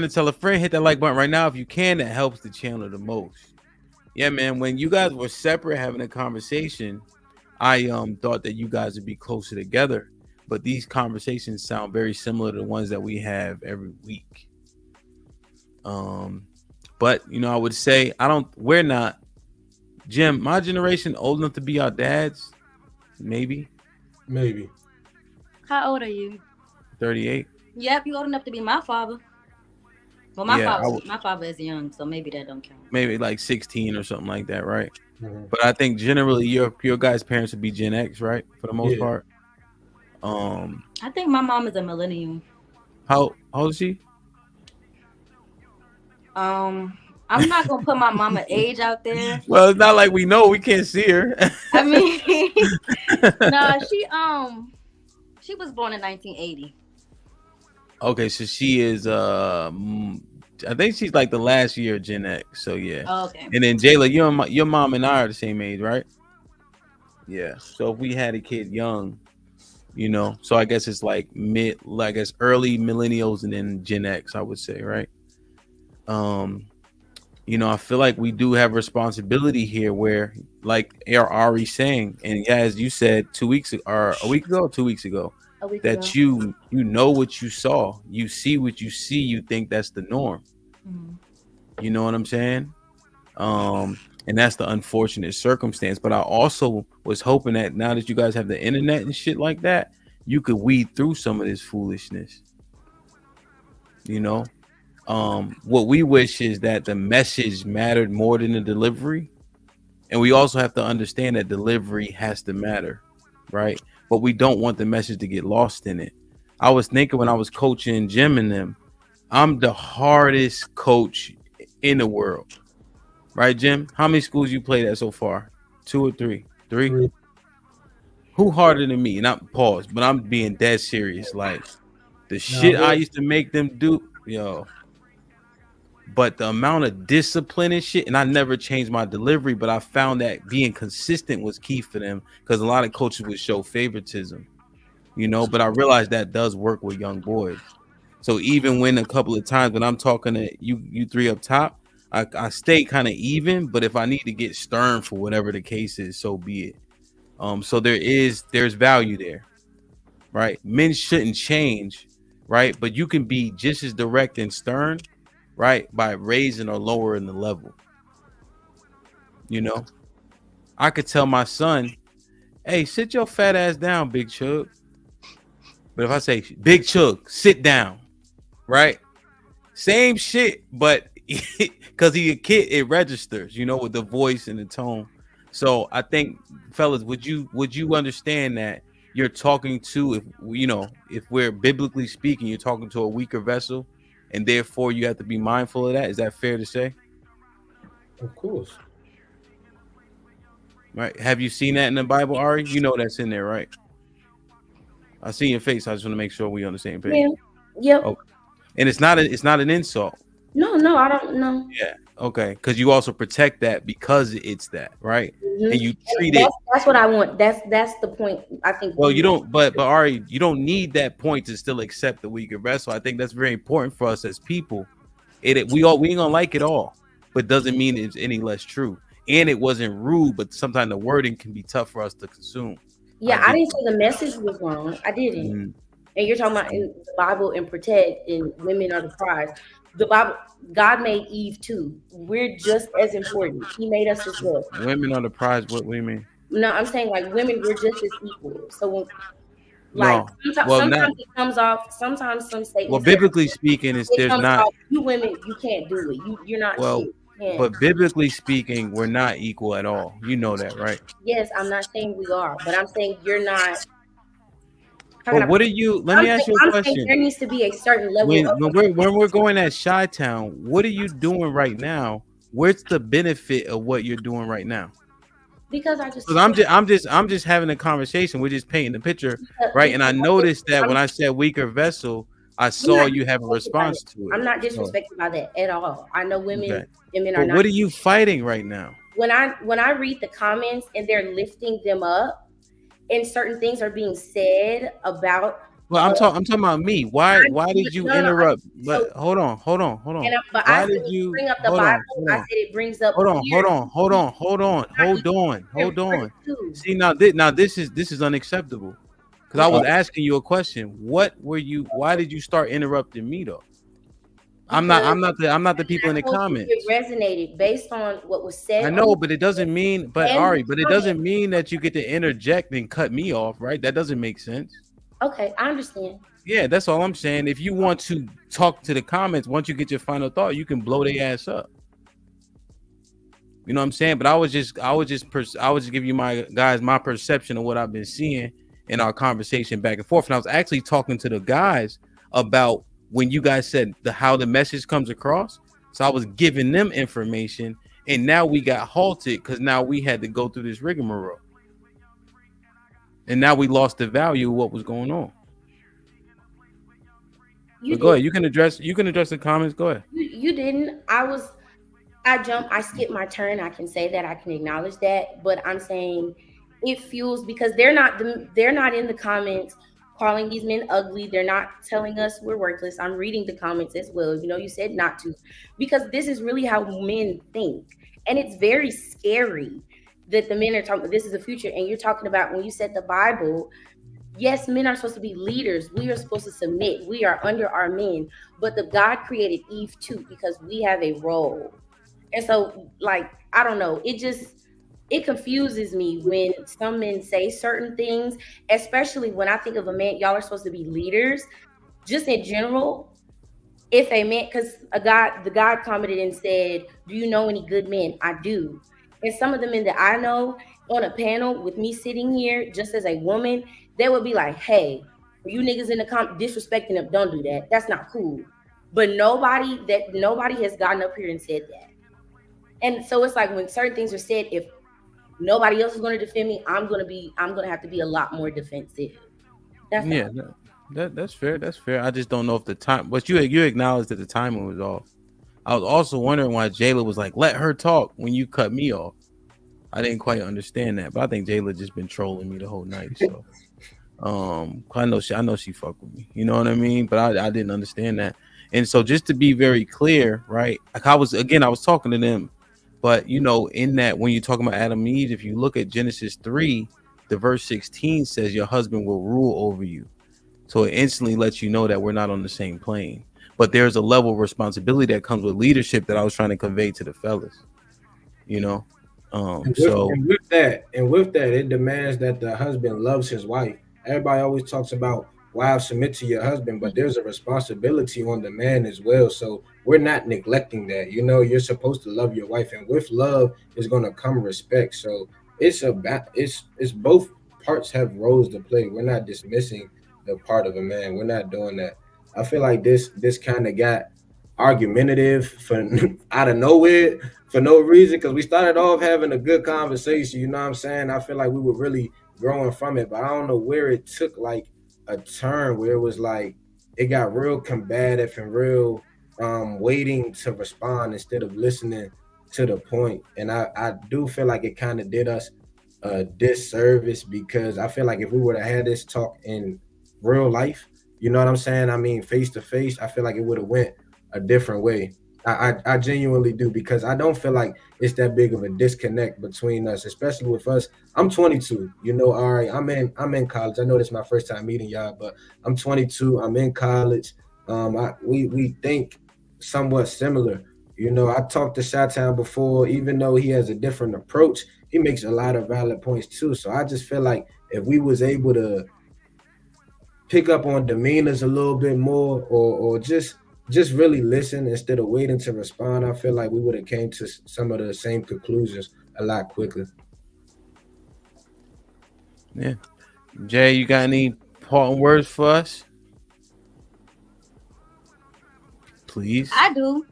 to tell a friend, hit that like button right now if you can. That helps the channel the most. Yeah, man. When you guys were separate having a conversation, I thought that you guys would be closer together. But these conversations sound very similar to the ones that we have every week. Um, but I would say we're not, Jim, my generation old enough to be our dads, maybe Maybe. How old are you? 38. Yep, you old enough to be my father. Well, Yeah, my father is young, so maybe that don't count. maybe like 16 or something like that, right? Mhm. But I think generally your guys' parents would be Gen X, right? For the most Yeah. part. Um, I think my mom is a millennial. how old is she? Um, I'm not gonna put my mama age out there. Well, it's not like we know, we can't see her. I mean, no, she was born in 1980. Okay, so she is I think she's like the last year of Gen X. So yeah. Oh, okay. And then Jayla, your mom and I are the same age, right? Yeah. So if we had a kid young, so I guess it's like I guess early millennials and then Gen X, I would say, right? Um, I feel like we do have responsibility here where, like Ari saying, and yeah, as you said 2 weeks or a week ago, 2 weeks ago, A week ago. that you know what you saw, you see what you see, you think that's the norm. Mhm. You know what I'm saying? And that's the unfortunate circumstance. But I also was hoping that now that you guys have the internet and shit like that, you could weed through some of this foolishness. You know, what we wish is that the message mattered more than the delivery, and we also have to understand that delivery has to matter, right? But we don't want the message to get lost in it. I was thinking when I was coaching Jim and them, I'm the hardest coach in the world. Right, Jim? How many schools you played at so far? 2 or 3? 3? Three. Who harder than me? Not pause, but I'm being dead serious. Like the Now, shit I used to make them do, yo. But the amount of discipline and shit, and I never changed my delivery, but I found that being consistent was key for them because a lot of coaches would show favoritism, but I realized that does work with young boys. So even when a couple of times when I'm talking to you three up top, I stay kind of even, but if I need to get stern for whatever the case is, so be it. So there's value there, right? Men shouldn't change, right? But you can be just as direct and stern, right? By raising or lowering the level. I could tell my son, hey, sit your fat ass down, Big Chug. But if I say, Big Chug, sit down, right? Same shit, but because he a kid, it registers, with the voice and the tone. So I think, fellas, would you understand that you're talking to, if we're biblically speaking, you're talking to a weaker vessel, and therefore you have to be mindful of that. Is that fair to say? of course. Right? Have you seen that in the Bible, Ari? You know that's in there, right? I see your face. I just want to make sure we're on the same page. Yeah. Yep. Okay. And it's not an insult. No, I don't know. Yeah. Okay. Because you also protect that because it's that, right? Mhm. And you treat it. That's what I want. That's the point. I think. Well, you don't. But Ari, you don't need that point to still accept the weaker vessel. I think that's very important for us as people. We ain't gonna like it all, but doesn't mean it's any less true. And it wasn't rude, but sometimes the wording can be tough for us to consume. Yeah, I didn't say the message was wrong. I didn't. Mhm. And you're talking about in the Bible and protect and women are the prize. The Bible, God made Eve too. We're just as important. He made us as well. Women are the prize. What do you mean? No, I'm saying like women, we're just as equal. So when, No. Well, sometimes it comes off. Sometimes some statements. Well, biblically speaking, it comes not. off. You women, you can't do it. You're not. Well, shit. Yeah. but biblically speaking, we're not equal at all. You know that, right? Yes, I'm not saying we are, but I'm saying you're not. But what are you? Let me ask you a question. There needs to be a certain level. When we're going at Chi-Town, what are you doing right now? Where's the benefit of what you're doing right now? Because I'm just having a conversation. We're just painting the picture, right? And I noticed that when I said weaker vessel, I saw you have a response to it. I'm not disrespected by that at all. I know women Okay. are But not. what are you fighting right now? When I read the comments and they're lifting them up, and certain things are being said about Well, I'm talking about me. Why did you interrupt? But hold on. But I Why said did you bring up the hold Bible. on? I said it brings up Hold on. See, now this is unacceptable. Because I was asking you a question. Why did you start interrupting me though? I'm not the people in the comments. It resonated based on what was said. I know, but it doesn't mean, it doesn't mean that you get to interject and cut me off, right? That doesn't make sense. Okay, I understand. Yeah, that's all I'm saying. If you want to talk to the comments, once you get your final thought, you can blow their ass up. You know what I'm saying? But I was just giving you my perception of what I've been seeing in our conversation back and forth. And I was actually talking to the guys about when you guys said how the message comes across. So I was giving them information, and now we got halted because now we had to go through this rigmarole. And now we lost the value of what was going on. Go ahead. You can address the comments. Go ahead. You didn't. I skipped my turn. I can say that. I can acknowledge that. But I'm saying it fuels because they're not in the comments calling these men ugly. They're not telling us we're worthless. I'm reading the comments as well. You said not to, because this is really how men think. And it's very scary that the men are talking, this is the future. And you're talking about when you said the Bible, yes, men are supposed to be leaders. We are supposed to submit. We are under our men. But God created Eve too, because we have a role. And so, I don't know. It confuses me when some men say certain things, especially when I think of a man, y'all are supposed to be leaders. Just in general, if a man, because the God commented and said, do you know any good men? I do. And some of the men that I know on a panel with me sitting here, just as a woman, they would be like, hey, you niggas in the disrespecting them, don't do that. That's not cool. But nobody has gotten up here and said that. And so it's like when certain things are said, if nobody else is going to defend me, I'm going to have to be a lot more defensive. That's fair. That's fair. I just don't know if the time, but you acknowledged that the timing was off. I was also wondering why Jayla was like, let her talk when you cut me off. I didn't quite understand that, but I think Jayla just been trolling me the whole night. So, I know she fucked with me. You know what I mean? But I didn't understand that. And so just to be very clear, right? Like I was talking to them, but in that when you're talking about Adam and Eve, if you look at Genesis 3, the verse 16 says your husband will rule over you. So it instantly lets you know that we're not on the same plane. But there's a level of responsibility that comes with leadership that I was trying to convey to the fellas. And with that, it demands that the husband loves his wife. Everybody always talks about wives submit to your husband, but there's a responsibility on the man as well. So we're not neglecting that. You're supposed to love your wife, and with love is going to come respect. So it's both parts have roles to play. We're not dismissing the part of a man. We're not doing that. I feel like this kind of got argumentative for out of nowhere for no reason, because we started off having a good conversation. You know what I'm saying? I feel like we were really growing from it, but I don't know where it took like a turn where it was like it got real combative and real waiting to respond instead of listening to the point. And I do feel like it kind of did us a disservice, because I feel like if we were to have this talk in real life, you know what I'm saying? I mean, face to face, I feel like it would have went a different way. I genuinely do, because I don't feel like it's that big of a disconnect between us, especially with us. I'm 22, all right, I'm in college. I know this is my first time meeting y'all, but I'm 22, I'm in college. We think somewhat similar. I talked to Chi-Town before, even though he has a different approach, he makes a lot of valid points too. So I just feel like if we was able to pick up on demeanors a little bit more, or just really listen instead of waiting to respond, I feel like we would have came to some of the same conclusions a lot quicker. Yeah. Jay, you got any parting words for us? Please. I do.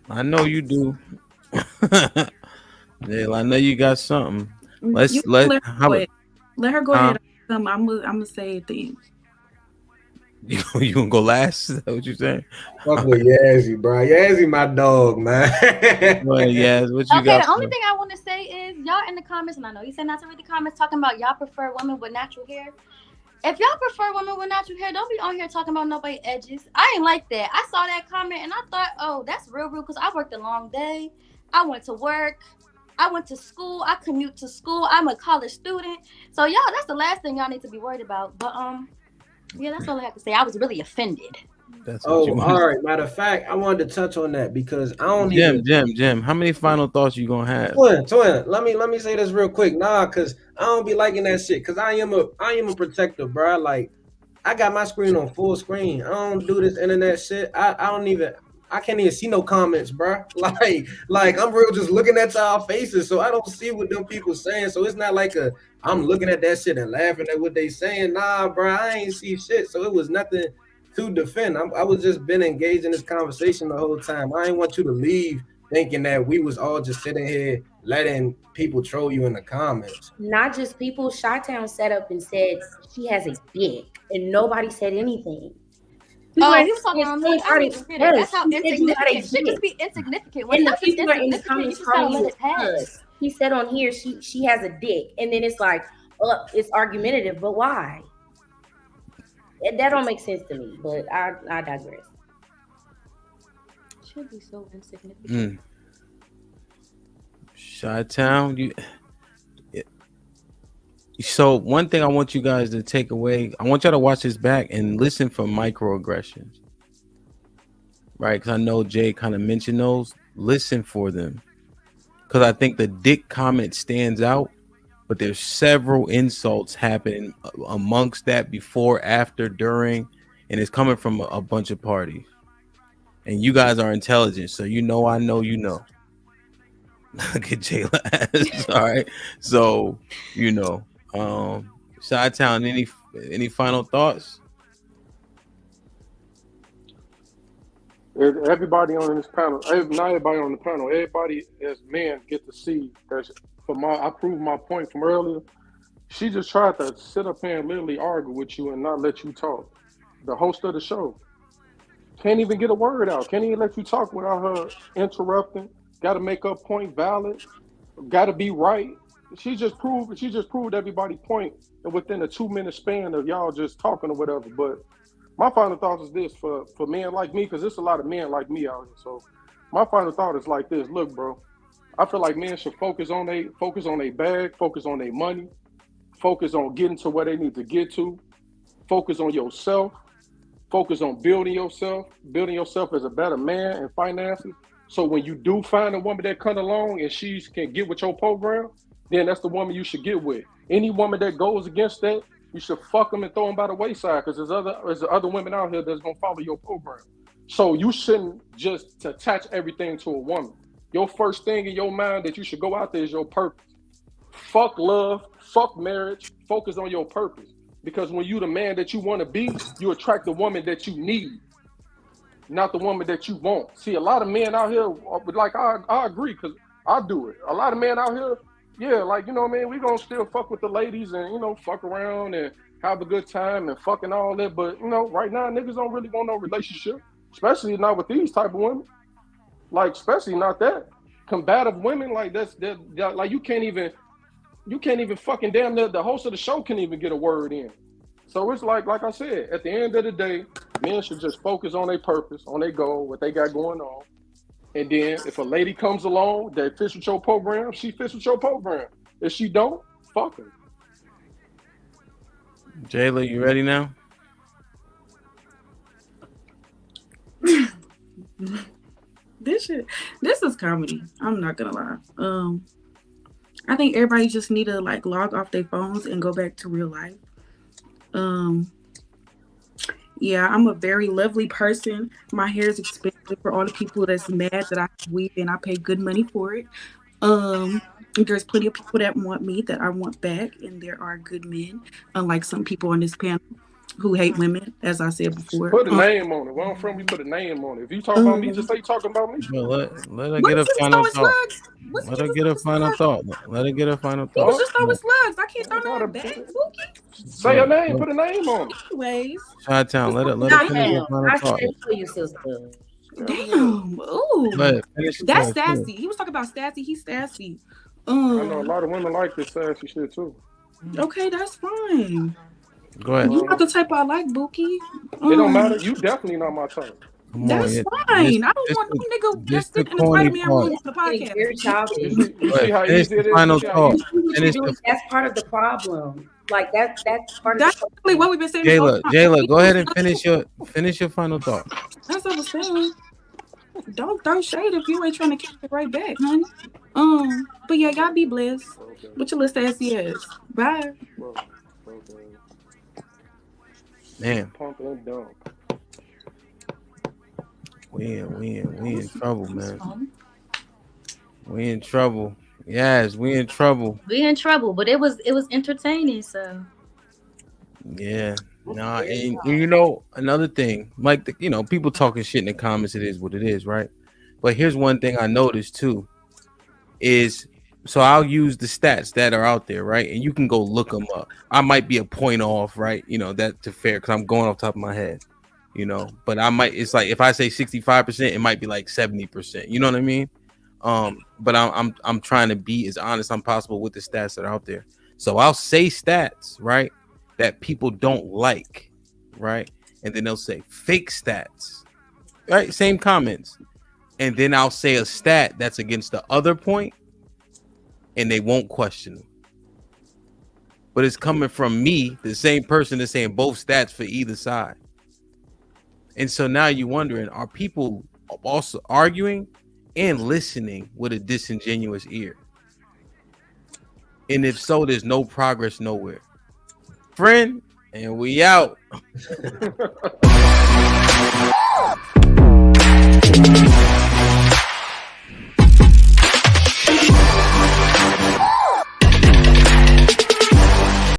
I know you do. Yeah, I know you got something. Let her go ahead. I'm gonna say things. You gonna go last? Is that what you're saying? Fuck with Yazzie, bro. Yazzie, my dog, man. Well, Yaz, what you got? The only thing I want to say is y'all in the comments, and I know you said not to read the comments, talking about y'all prefer women with natural hair. If y'all prefer women with natural hair, don't be on here talking about nobody edges. I ain't like that. I saw that comment and I thought, oh, that's real rude because I worked a long day. I went to work. I went to school. I commute to school. I'm a college student. So y'all, that's the last thing y'all need to be worried about. But yeah, that's all I have to say. I was really offended. That's what you all right. Matter of fact, I wanted to touch on that because I don't Jim. How many final thoughts you gonna have? Twin. Let me say this real quick. Nah, cause I don't be liking that shit. Cause I am a protector, bro. Like I got my screen on full screen. I don't do this internet shit. I can't even see no comments, bro. Like I'm real just looking at y'all faces, so I don't see what them people saying. So it's not like I'm looking at that shit and laughing at what they saying. Nah, bro, I ain't see shit. So it was nothing to defend. I was just been engaged in this conversation the whole time. I ain't want you to leave thinking that we was all just sitting here letting people troll you in the comments. Not just people. Chi-Town set up and said she has a dick, and nobody said anything. He was talking on that. I didn't even hear that. That's how insignificant. Shit just be insignificant. When stuff is insignificant, you just gotta let it pass. He said on here she has a dick, and then it's like, it's argumentative, but why? That don't make sense to me, but I digress. Should be so insignificant. Chi-Town, so one thing I want you guys to take away, I want y'all to watch this back and listen for microaggressions, right? Because I know Jay kind of mentioned those. Listen for them, because I think the dick comment stands out, but there's several insults happening amongst that before, after, during, and it's coming from a bunch of parties. And you guys are intelligent, so I know you know. Look at Jayla. All right. So, Chi-Town, any final thoughts? Everybody on this panel, not everybody on the panel, everybody as men get to see that. I proved my point from earlier. She just tried to sit up here and literally argue with you and not let you talk. The host of the show can't even get a word out. Can't even let you talk without her interrupting. Got to make her point valid. Got to be right. She just proved everybody's point within a 2-minute span of y'all just talking or whatever. But my final thought is this for men like me, because there's a lot of men like me out here. So my final thought is like this. Look, bro, I feel like men should focus on their bag, focus on their money, focus on getting to where they need to get to, focus on yourself, focus on building yourself as a better man in finances. So when you do find a woman that comes along and she can get with your program, then that's the woman you should get with. Any woman that goes against that, you should fuck them and throw them by the wayside, because there's other women out here that's gonna follow your program. So you shouldn't just attach everything to a woman. Your first thing in your mind that you should go out there is your purpose. Fuck love, fuck marriage, focus on your purpose. Because when you the man that you want to be, you attract the woman that you need, not the woman that you want. See, a lot of men out here, like I agree, because I do it. A lot of men out here, yeah, like, we gonna still fuck with the ladies and, fuck around and have a good time and fucking all that. But, right now, niggas don't really want no relationship, especially not with these type of women. Like, especially not that combative women. Like that like you can't even fucking damn near the host of the show can't even get a word in. So it's like I said, at the end of the day, men should just focus on their purpose, on their goal, what they got going on. And then if a lady comes along that fits with your program, she fits with your program. If she don't, fuck her. Jayla, you ready now? This is comedy. I'm not gonna lie. I think everybody just need to log off their phones and go back to real life. Yeah, I'm a very lovely person. My hair is expensive for all the people that's mad that I weave and I pay good money for it. There's plenty of people that want me that I want back, and there are good men, unlike some people on this panel who hate women, as I said before. Put a name on it. Where I'm from, we put a name on it. If you talk about me, just say talking about me. Well, let her get a final thought. Let her get a final thought. Let her get a final thought. He was just throwing slugs. I can't throw no back. Say your name. Put a name on it. Anyways. Chi-Town, let her finish her final thought. You, sister. Damn. Ooh. That's sassy. He was talking about sassy. He's sassy. I know a lot of women like this sassy shit too. Okay, that's fine. Go ahead. You not the type I like, Bookie. It don't matter. You definitely not my type. Come on, That's yeah. fine. I don't want no nigga This that's the sitting in the corny Spider-Man part. room on the Getting very podcast. childish. You See see, you see how Finish easy the it is. final You see how thought. easy- what Finish you're doing? That's part of the problem. Like that's part of That's the really what we've been saying. This whole Jayla, time. go ahead and finish your final thought. That's what I was saying. Don't throw shade if you ain't trying to catch it right back, honey. But yeah, y'all be blessed. Okay. What your list says yes. Bye. Well, okay. Man, Pump and dump. we in trouble, man. We in trouble. Yes, we in trouble. We in trouble, but it was entertaining. So Yeah. Nah, and you know another thing, like people talking shit in the comments. It is what it is, right? But here's one thing I noticed too is so I'll use the stats that are out there, right? And you can go look them up. I might be a point off, right? That to fair because I'm going off the top of my head, But I might. It's like if I say 65%, it might be like 70%. You know what I mean? But I'm trying to be as honest as possible with the stats that are out there. So I'll say stats, right? That people don't like, right? And then they'll say fake stats, right? Same comments. And then I'll say a stat that's against the other point, and they won't question them. But it's coming from me, the same person that's saying both stats for either side. And so now you're wondering, are people also arguing and listening with a disingenuous ear? And if so, there's no progress nowhere. Friend, and we out.